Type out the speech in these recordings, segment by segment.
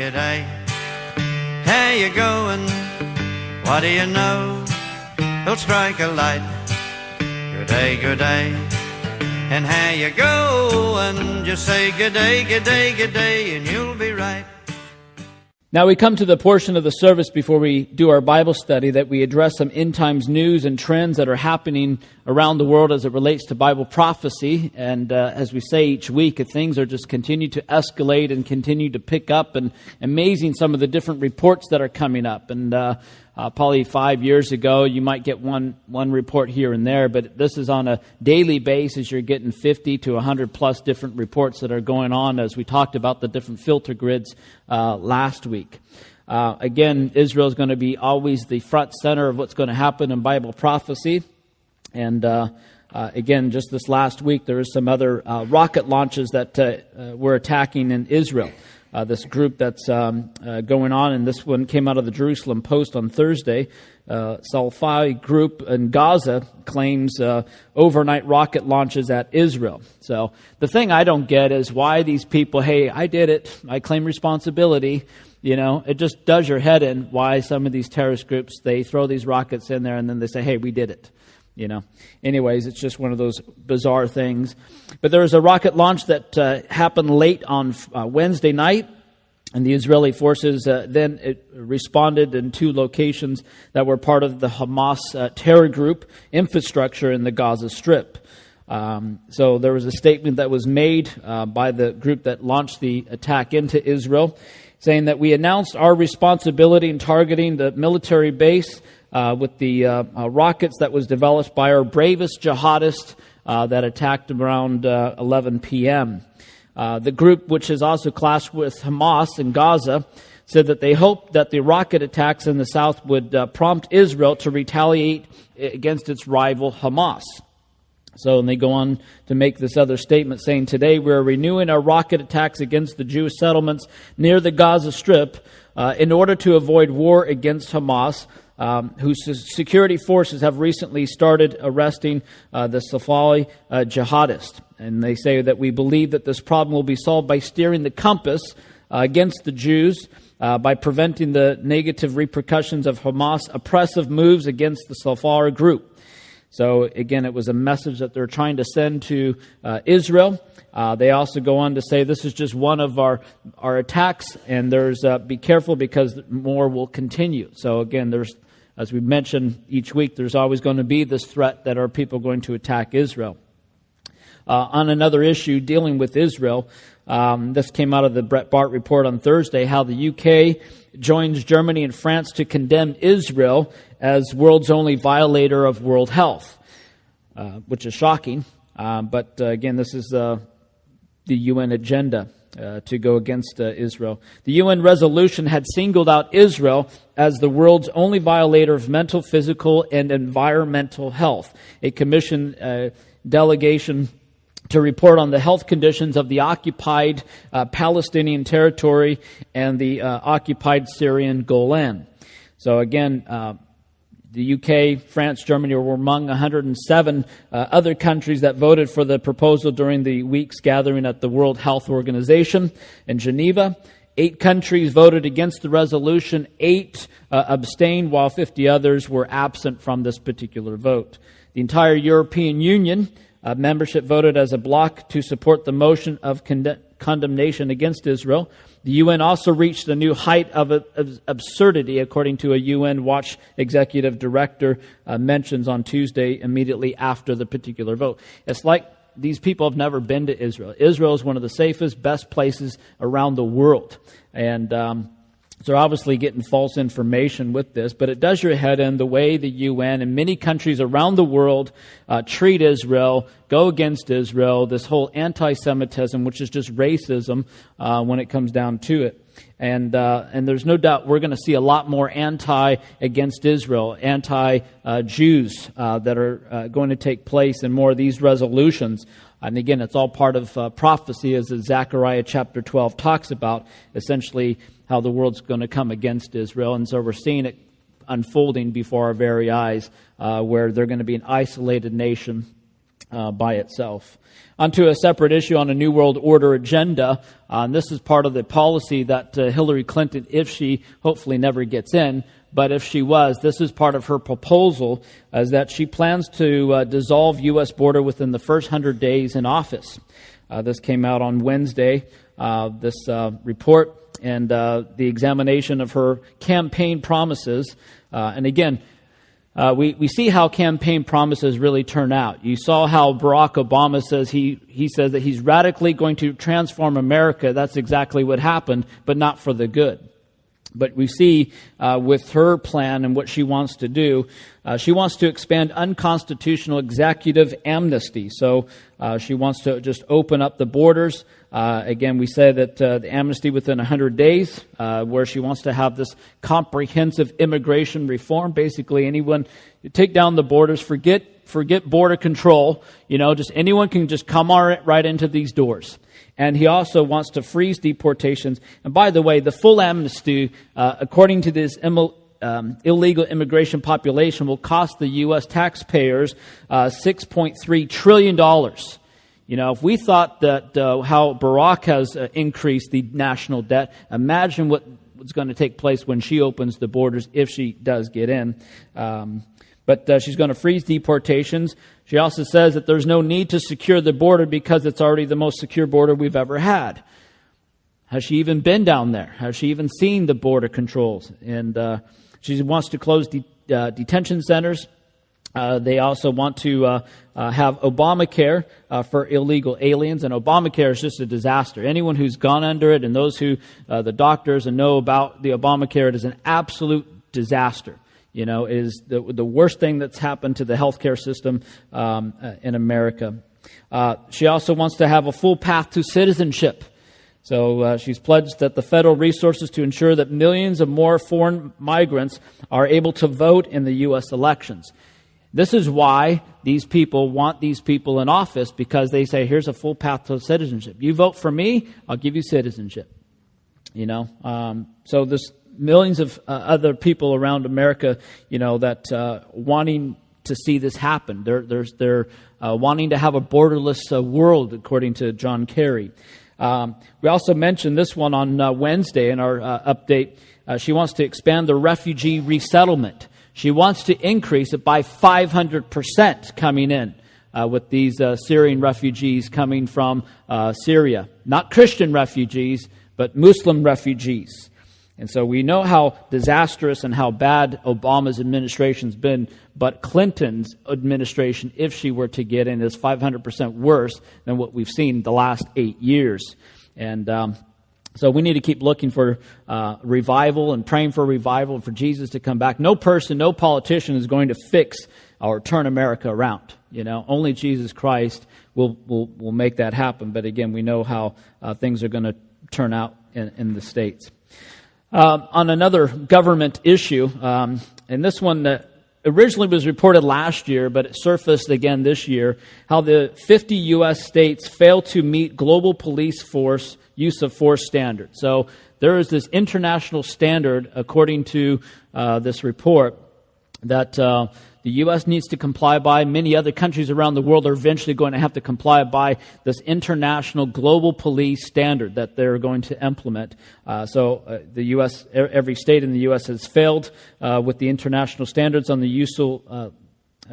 g'day. How you going? What do you know? He'll strike a light. Good day. And how you going? Just say g'day, g'day, g'day, and you'll be right. Now we come to the portion of the service before we do our Bible study that we address some end times news and trends that are happening around the world as it relates to Bible prophecy. And as we say each week, things are just continue to escalate and continue to pick up, and amazing some of the different reports that are coming up. And probably 5 years ago, you might get one report here and there, but this is on a daily basis. You're getting 50 to 100 plus different reports that are going on, as we talked about the different filter grids last week. Again, Israel is going to be always the front center of what's going to happen in Bible prophecy. And again, just this last week, there was some other rocket launches that were attacking in Israel. This group that's going on, and this one came out of the Jerusalem Post on Thursday. Salafi group in Gaza claims overnight rocket launches at Israel. So the thing I don't get is why these people, hey, I did it, I claim responsibility. You know, it just does your head in why some of these terrorist groups, they throw these rockets in there and then they say, hey, we did it. You know, anyways, it's just one of those bizarre things. But there was a rocket launch that happened late on Wednesday night, and the Israeli forces then responded in two locations that were part of the Hamas terror group infrastructure in the Gaza Strip. So there was a statement that was made by the group that launched the attack into Israel, saying that we announced our responsibility in targeting the military base with the rockets that was developed by our bravest jihadists that attacked around 11 p.m. The group, which has also clashed with Hamas in Gaza, said that they hoped that the rocket attacks in the south would prompt Israel to retaliate against its rival Hamas. So, and they go on to make this other statement saying, today we're renewing our rocket attacks against the Jewish settlements near the Gaza Strip in order to avoid war against Hamas, whose security forces have recently started arresting the Salafi jihadist. And they say that we believe that this problem will be solved by steering the compass against the Jews, by preventing the negative repercussions of Hamas' oppressive moves against the Salafi group. So again, it was a message that they're trying to send to Israel. They also go on to say this is just one of our attacks, and there's be careful because more will continue. So again, there's, as we mentioned each week, there's always going to be this threat that are people going to attack Israel. On another issue dealing with Israel, this came out of the Brett Bart report on Thursday, how the UK joins Germany and France to condemn Israel as world's only violator of world health, which is shocking. But again, this is the UN agenda to go against Israel. The UN resolution had singled out Israel as the world's only violator of mental, physical, and environmental health. A commission delegation to report on the health conditions of the occupied Palestinian territory and the occupied Syrian Golan. So again, the UK, France, Germany were among 107 other countries that voted for the proposal during the week's gathering at the World Health Organization in Geneva. 8 countries voted against the resolution, 8 abstained, while 50 others were absent from this particular vote. The entire European Union membership voted as a bloc to support the motion of condemnation against Israel. The UN also reached a new height of absurdity, according to a UN Watch executive director mentions on Tuesday immediately after the particular vote. It's like these people have never been to Israel. Israel is one of the safest, best places around the world. And so they're obviously getting false information with this, but it does your head in the way the UN and many countries around the world treat Israel, go against Israel, this whole anti-Semitism, which is just racism when it comes down to it. And there's no doubt we're going to see a lot more against Israel, anti-Jews that are going to take place in more of these resolutions. And again, it's all part of prophecy, as Zechariah chapter 12 talks about, essentially how the world's going to come against Israel. And so we're seeing it unfolding before our very eyes, where they're going to be an isolated nation by itself. Onto a separate issue on a New World Order agenda. This is part of the policy that Hillary Clinton, if she hopefully never gets in, but if she was, this is part of her proposal, is that she plans to dissolve U.S. border within the first 100 days in office. This came out on Wednesday, this report, and the examination of her campaign promises. And again, we see how campaign promises really turn out. You saw how Barack Obama says he says that he's radically going to transform America. That's exactly what happened, but not for the good. But we see with her plan and what she wants to do, she wants to expand unconstitutional executive amnesty. So she wants to just open up the borders. Again, we say that the amnesty within 100 days, where she wants to have this comprehensive immigration reform. Basically, anyone, you take down the borders, forget border control. Just anyone can just come right into these doors. And he also wants to freeze deportations. And by the way, the full amnesty, according to this illegal immigration population, will cost the U.S. taxpayers $6.3 trillion. If we thought that how Barack has increased the national debt, imagine what's going to take place when she opens the borders, if she does get in. But she's going to freeze deportations. She also says that there's no need to secure the border because it's already the most secure border we've ever had. Has she even been down there? Has she even seen the border controls? And she wants to close detention centers. They also want to have Obamacare for illegal aliens, and Obamacare is just a disaster. Anyone who's gone under it and those who, the doctors and know about the Obamacare, it is an absolute disaster. It is the worst thing that's happened to the healthcare system in America. She also wants to have a full path to citizenship. So she's pledged that the federal resources to ensure that millions of more foreign migrants are able to vote in the U.S. elections. This is why these people want these people in office, because they say, here's a full path to citizenship. You vote for me, I'll give you citizenship. So there's millions of other people around America, that wanting to see this happen. They're wanting to have a borderless world, according to John Kerry. We also mentioned this one on Wednesday in our update. She wants to expand the refugee resettlement. She wants to increase it by 500% coming in with these Syrian refugees coming from Syria. Not Christian refugees, but Muslim refugees. And so we know how disastrous and how bad Obama's administration's been, but Clinton's administration, if she were to get in, is 500% worse than what we've seen the last 8 years. And so we need to keep looking for revival and praying for revival and for Jesus to come back. No person, no politician is going to fix or turn America around. Only Jesus Christ will make that happen. But again, we know how things are going to turn out in the States. On another government issue, and this one originally was reported last year, but it surfaced again this year, how the 50 U.S. states failed to meet global police force use of force standards. So there is this international standard, according to this report, that the U.S. needs to comply by. Many other countries around the world are eventually going to have to comply by this international global police standard that they're going to implement. So the U.S., every state in the U.S. has failed with the international standards on the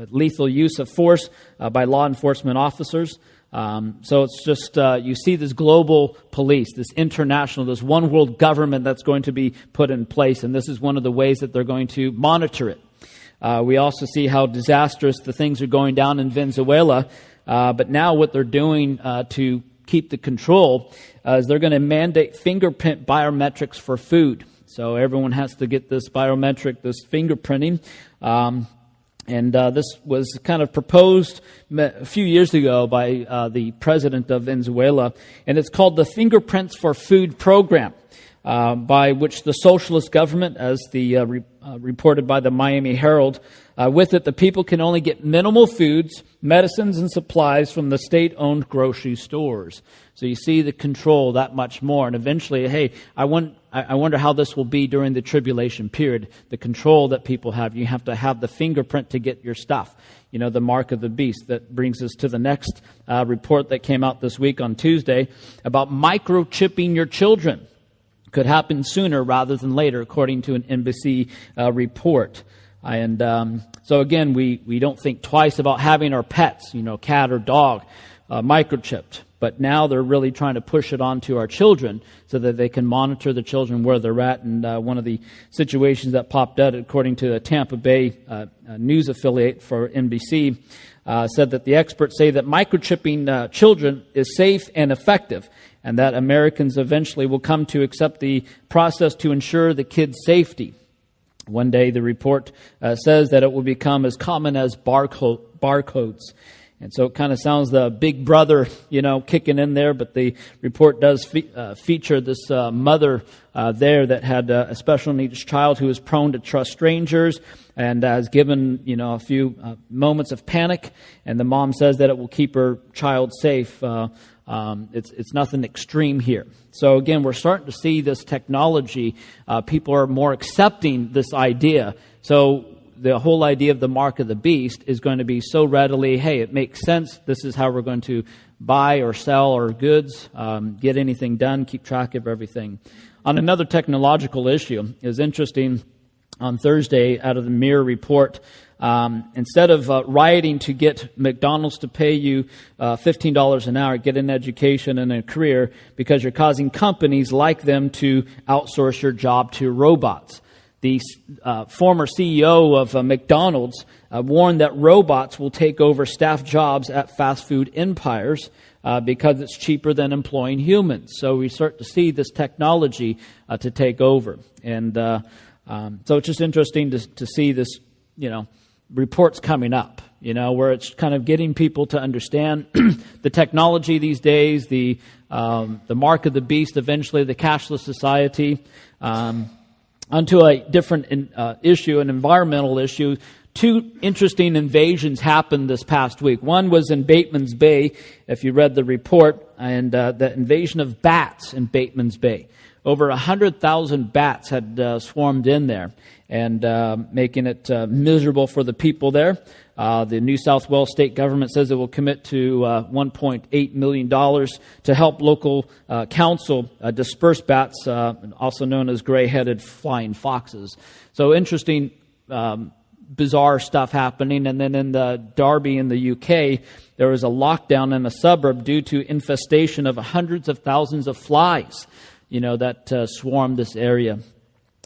lethal use of force by law enforcement officers. So it's just, you see this global police, this international, this one world government that's going to be put in place, and this is one of the ways that they're going to monitor it. We also see how disastrous the things are going down in Venezuela, but now what they're doing to keep the control is they're going to mandate fingerprint biometrics for food. So everyone has to get this biometric, this fingerprinting. And this was kind of proposed a few years ago by the president of Venezuela, and it's called the Fingerprints for Food program, by which the socialist government, as reported by the Miami Herald, with it the people can only get minimal foods, medicines, and supplies from the state-owned grocery stores. So you see the control that much more, and eventually, hey, I want I wonder how this will be during the tribulation period, the control that people have. You have to have the fingerprint to get your stuff, the mark of the beast. That brings us to the next report that came out this week on Tuesday about microchipping your children. Could happen sooner rather than later, according to an NBC report. And so again, we don't think twice about having our pets, cat or dog, microchipped. But now they're really trying to push it onto our children so that they can monitor the children where they're at. And one of the situations that popped out, according to a Tampa Bay news affiliate for NBC, said that the experts say that microchipping children is safe and effective, and that Americans eventually will come to accept the process to ensure the kids' safety. One day, the report says that it will become as common as barcodes. And so it kind of sounds the big brother, kicking in there. But the report does feature this mother there that had a special needs child who is prone to trust strangers and has given, a few moments of panic. And the mom says that it will keep her child safe. It's nothing extreme here. So again, we're starting to see this technology. People are more accepting this idea. So the whole idea of the mark of the beast is going to be so readily, hey, it makes sense. This is how we're going to buy or sell our goods, get anything done, keep track of everything. On another technological issue, it was interesting on Thursday out of the Mirror report, instead of rioting to get McDonald's to pay you $15 an hour, get an education and a career because you're causing companies like them to outsource your job to robots. The former CEO of McDonald's warned that robots will take over staff jobs at fast food empires because it's cheaper than employing humans. So we start to see this technology to take over. And so it's just interesting to see this, reports coming up, where it's kind of getting people to understand the technology these days, the mark of the beast, eventually the cashless society. Onto a different issue, an environmental issue. Two interesting invasions happened this past week. One was in Batemans Bay, if you read the report, and the invasion of bats in Batemans Bay. Over 100,000 bats had swarmed in there, and making it miserable for the people there. The New South Wales state government says it will commit to $1.8 million to help local council disperse bats, also known as gray-headed flying foxes. So interesting, bizarre stuff happening. And then in the Derby in the UK, there was a lockdown in a suburb due to infestation of hundreds of thousands of flies, that swarmed this area,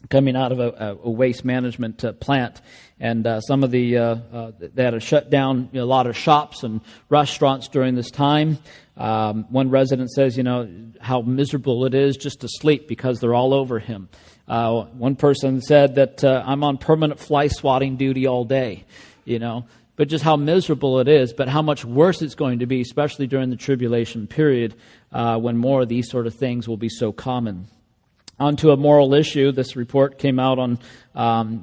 coming out of a waste management plant. And some of they had to shut down a lot of shops and restaurants during this time. One resident says, how miserable it is just to sleep because they're all over him. One person said that I'm on permanent fly swatting duty all day, but just how miserable it is, but how much worse it's going to be, especially during the tribulation period, when more of these sort of things will be so common. Onto a moral issue. This report came out on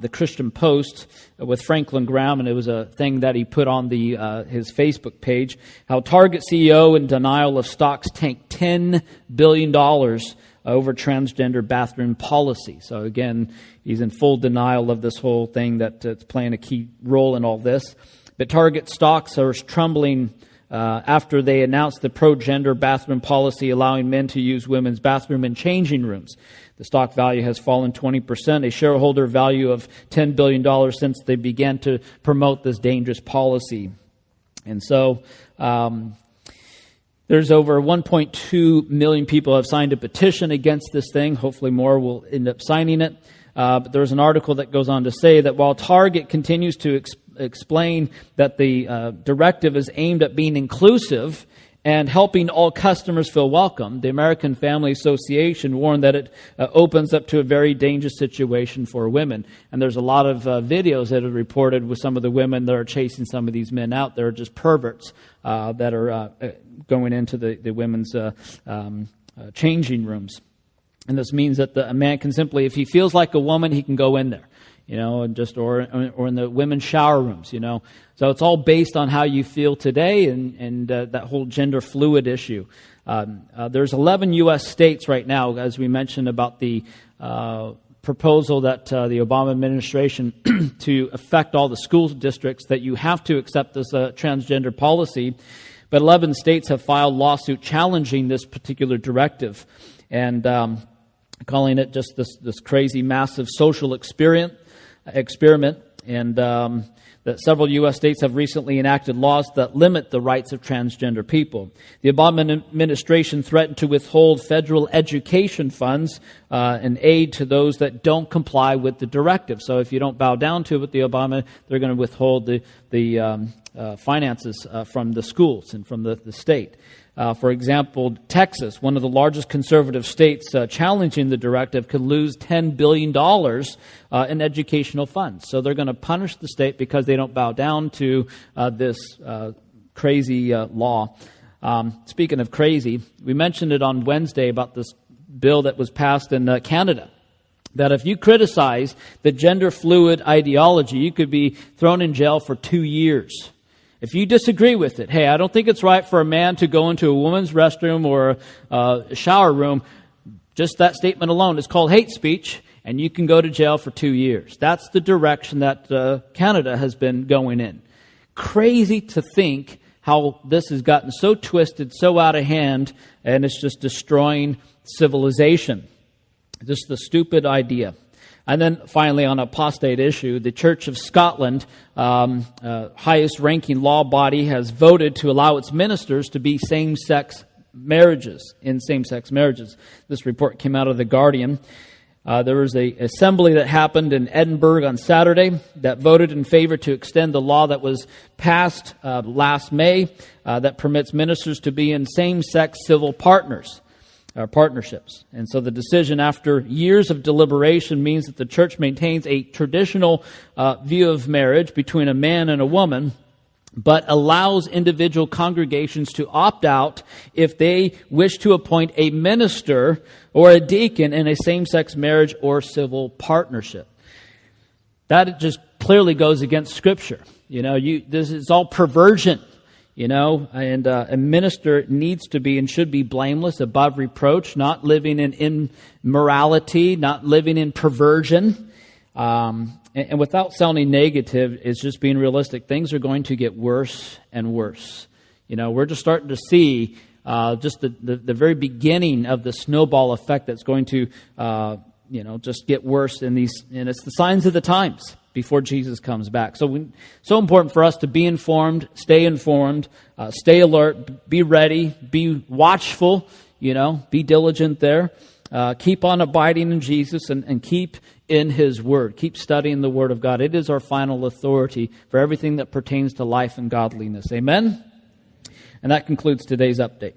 the Christian Post with Franklin Graham, and it was a thing that he put on his Facebook page. How Target CEO in denial of stocks tanked $10 billion over transgender bathroom policy. So again, he's in full denial of this whole thing that's playing a key role in all this. But Target stocks are trembling after they announced the pro-gender bathroom policy allowing men to use women's bathroom and changing rooms. The stock value has fallen 20%, a shareholder value of $10 billion since they began to promote this dangerous policy. And so there's over 1.2 million people have signed a petition against this thing. Hopefully more will end up signing it. But there's an article that goes on to say that while Target continues to explain that the directive is aimed at being inclusive and helping all customers feel welcome, the American Family Association warned that it opens up to a very dangerous situation for women. And there's a lot of videos that are reported with some of the women that are chasing some of these men out. They're just perverts that are going into the women's changing rooms. And this means that a man can simply, if he feels like a woman, he can go in there, and just or in the women's shower rooms, So it's all based on how you feel today and that whole gender fluid issue. There's 11 U.S. states right now, as we mentioned about the proposal that the Obama administration to affect all the school districts, that you have to accept this transgender policy. But 11 states have filed lawsuit challenging this particular directive and calling it just this crazy, massive social experiment. And that several U.S. states have recently enacted laws that limit the rights of transgender people. The Obama administration threatened to withhold federal education funds and aid to those that don't comply with the directive. So if you don't bow down to it, the Obama, they're going to withhold the finances from the schools and from the state. For example, Texas, one of the largest conservative states challenging the directive, could lose $10 billion in educational funds. So they're going to punish the state because they don't bow down to this crazy law. Speaking of crazy, we mentioned it on Wednesday about this bill that was passed in Canada, that if you criticize the gender fluid ideology, you could be thrown in jail for 2 years. If you disagree with it, hey, I don't think it's right for a man to go into a woman's restroom or a shower room, just that statement alone is called hate speech, and you can go to jail for 2 years. That's the direction that Canada has been going in. Crazy to think how this has gotten so twisted, so out of hand, and it's just destroying civilization. Just the stupid idea. And then finally, on apostate issue, the Church of Scotland, highest-ranking law body, has voted to allow its ministers to be same-sex marriages. This report came out of The Guardian. There was an assembly that happened in Edinburgh on Saturday that voted in favor to extend the law that was passed last May that permits ministers to be in same-sex civil partnerships. And so the decision, after years of deliberation, means that the church maintains a traditional view of marriage between a man and a woman, but allows individual congregations to opt out if they wish to appoint a minister or a deacon in a same-sex marriage or civil partnership. That just clearly goes against Scripture. This is all perversion. And a minister needs to be and should be blameless, above reproach, not living in immorality, not living in perversion. And without sounding negative, it's just being realistic. Things are going to get worse and worse. We're just starting to see just the very beginning of the snowball effect that's going to, just get worse and it's the signs of the times before Jesus comes back. So important for us to be informed, stay alert, be ready, be watchful, be diligent there. Keep on abiding in Jesus and keep in His Word. Keep studying the Word of God. It is our final authority for everything that pertains to life and godliness. Amen? And that concludes today's update.